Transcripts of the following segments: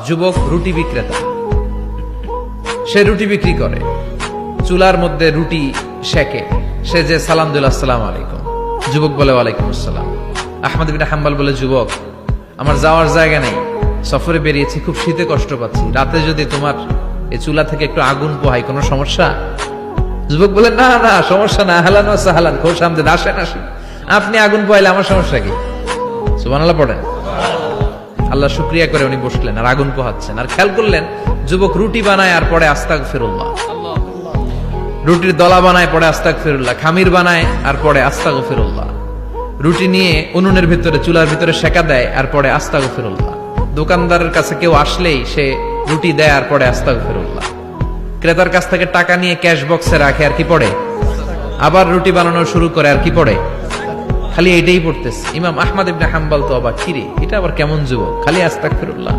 যুবক রুটি বিক্রেতা, সে রুটি বিক্রি করে, চুলার মধ্যে রুটি সেকে, সে যে সালাম দিল আসসালামু আলাইকুম, যুবক বলে ওয়ালাইকুম আসসালাম। আহমদ ইবনে হাম্বল বলে, যুবক আমার যাওয়ার জায়গা নেই, সফরে বেরিয়েছি, খুব শীতে কষ্ট পাচ্ছি, রাতে যদি তোমার এই চুলা থেকে একটু আগুন পোহাই কোনো সমস্যা? যুবক বলে, না না সমস্যা না, আহলান ওয়া সাহলান, খোশ আমদেদ, আসেন আসেন, আপনি আগুন পোহাইলে আমার সমস্যা কি? সুবহানাল্লাহ পড়েন। আল্লাহ শুকরিয়া করে উনি বসলেন আর আগুন পোহাচ্ছেন, আর খেয়াল করলেন যুবক রুটি বানায় আর পরে আস্তাগফিরুল্লাহ, রুটির দলা বানায় পরে আস্তাগফিরুল্লাহ, খামির বানায় আর পরে আস্তাগফিরুল্লাহ, রুটি নিয়ে উনুনের ভিতরে চুলার ভিতরে সেকা দেয় আর পরে আস্তাগফিরুল্লাহ, দোকানদারের কাছে কেউ আসলেই সে রুটি দেয় আর পরে আস্তাগফিরুল্লাহ, ক্রেতার কাছ থেকে টাকা নিয়ে ক্যাশ বক্সে রাখে আর কি পড়ে, আবার রুটি বানানো শুরু করে আর কি পড়ে, খালি এটাই পড়তেছে। ইমাম আহমদ ইবনে হাম্বল তো অবাক, কিরে এটা আবার কেমন যুবক, খালি আস্তাগফিরুল্লাহ।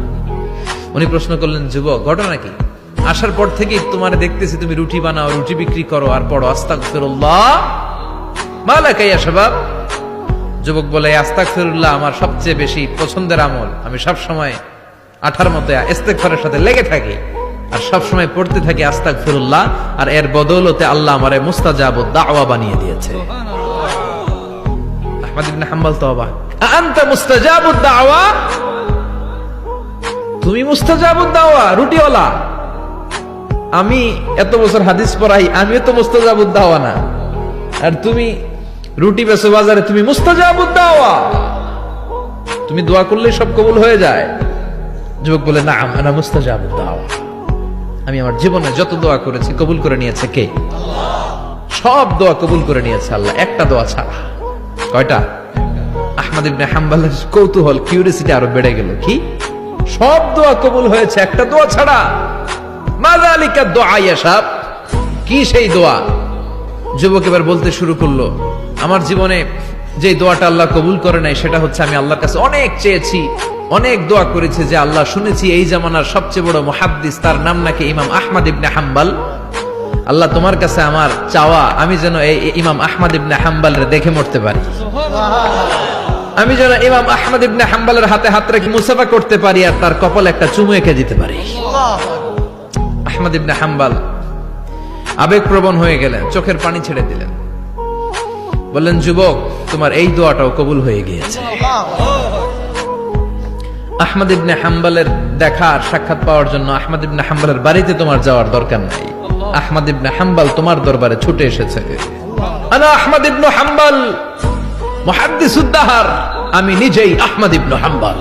উনি প্রশ্ন করলেন, যুবক ঘটনা কি? আসার পর থেকেই তোমার দেখতেছি তুমি রুটি বানাও, রুটি বিক্রি করো আর পড়ো আস্তাগফিরুল্লাহ, মালাকা ইয়া শাবাব। যুবক বলে, আস্তাগফিরুল্লাহ আমার সবচেয়ে বেশি পছন্দের আমল, আমি সব সময় আঠার মতো ইস্তেগফারের সাথে লেগে থাকি আর সব সময় পড়তে থাকি আস্তাগফিরুল্লাহ, আর এর বদৌলতে আল্লাহ আমারে মুস্তাজাবুদ দাওয়া বানিয়ে দিয়েছে। আহমদ ইবনে হাম্বল তো অবাক, আনতা মুস্তাজাবুদ দাওয়া, তুমি মুস্তাজাবুদ দাওয়া রুটিওয়ালা? আমি এত বছর হাদিস পড়াই, আমিও তো মুস্তাজাবুদ দাওয়া না, আর তুমি রুটি বেচো বাজারে, তুমি মুস্তাজাবুদ দাওয়া, তুমি দোয়া করলে সব কবুল হয়ে যায়? যুবক বলে, না আনা মুস্তাজাবুদ দাওয়া, আমি আমার জীবনে যত দোয়া করেছি কবুল করে নিয়েছে কে? সব দোয়া কবুল করে নিয়েছে আল্লাহ, একটা দোয়া ছাড়া। কয়টা? আহমদ ইবনে হাম্বলের কৌতূহল, কিউরিসিটি আরো বেড়ে গেল, কি সব দোয়া কবুল হয়েছে একটা দোয়া ছাড়া? মাযালিকা দুআ ইয়া শাব, কি সেই দোয়া? যুবক এবার বলতে শুরু করলো, আমার জীবনে যে দোয়াটা আল্লাহ কবুল করে নাই সেটা হচ্ছে আমি আল্লাহর কাছে অনেক চেয়েছি, অনেক দোয়া করেছি যে আল্লাহ, শুনেছি এই জামানার সবচেয়ে বড় মুহাদ্দিস, তার নাম নাকি ইমাম আহমদ ইবনে হাম্বল, আল্লাহ তোমার কাছে আমার চাওয়া আমি যেন এই ইমাম আহমদ ইবনে হাম্বলের দেখে মরতে পারি, আমি যেন ইমাম আহমদ ইবনে হাম্বলের হাতে হাত রেখে মুসাফা করতে পারি আর তার কপালে একটা চুমু এঁকে দিতে পারি। আহমদ ইবনে হাম্বল আবেগপ্রবণ হয়ে গেলেন, চোখের পানি ছেড়ে দিলেন, বললেন, যুবক তোমার এই দোয়াটাও কবুল হয়ে গিয়েছে। আহমদ ইবনে হাম্বলের দেখা আর সাক্ষাৎ পাওয়ার জন্য আহমদ ইবনে হাম্বলের বাড়িতে তোমার যাওয়ার দরকার নাই, আহমদ ইবনে হাম্বল তোমার দরবারে ছুটে এসেছে। আনা আহমদ ইবনে হাম্বল মুহাদ্দিসুদ দাহর, আমি নিজেই আহমদ ইবনে হাম্বল।